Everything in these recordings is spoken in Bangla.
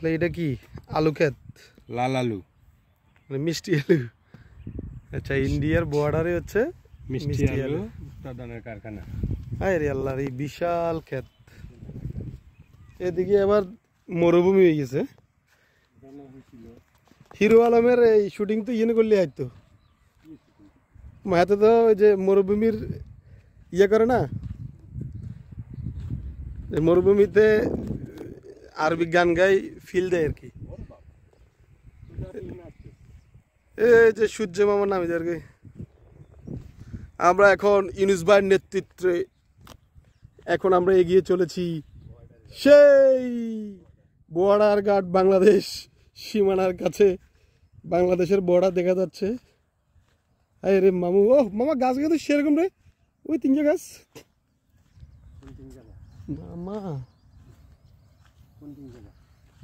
তাহলে এটা কি আলু ক্ষেত? লাল আলু, মানে মিষ্টি আলু। আচ্ছা, ইন্ডিয়ার বর্ডারে হচ্ছে মিষ্টি আলু উৎপাদনের কারখানা। আরে আল্লাহ, এই বিশাল ক্ষেত। এদিকে আবার মরুভূমি হয়ে গেছে। হিরো আলমের এই শুটিং তো ইয়ে করলে হয়তো মায়াতে তো ওই যে মরুভূমির ইয়ে করে না, মরুভূমিতে আরবি গান গাই ফিল দেয় আর কি। এই যে সূর্য মামার নামে আর কি। আমরা এখন ইউনুস ভাইয়ের নেতৃত্বে এখন আমরা এগিয়ে চলেছি সেই বর্ডার গার্ড বাংলাদেশ সীমানার কাছে। বাংলাদেশের বর্ডার দেখা যাচ্ছে। আরে রে মামু, ও মামা গাছ গাছ সেরকম রে, ওই তিনটে গাছ মামা,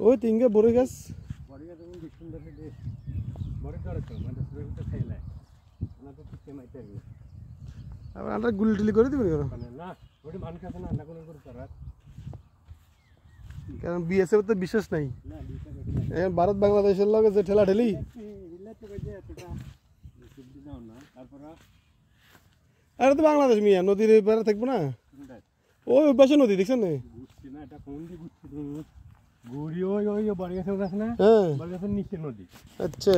ওই তিনটে বড় গাছ। আবার আমরা গুলি টুলি করে দিবি কারণ বিএসএফ তো বিশেষ নাই। ভারত বাংলাদেশের লগে যে ঠেলা ঠেলি, আরে তো বাংলাদেশ মিয়া নদীর এবারে থাকবো না। ওই পাশে নদী দেখছেন না? হ্যাঁ, আচ্ছা।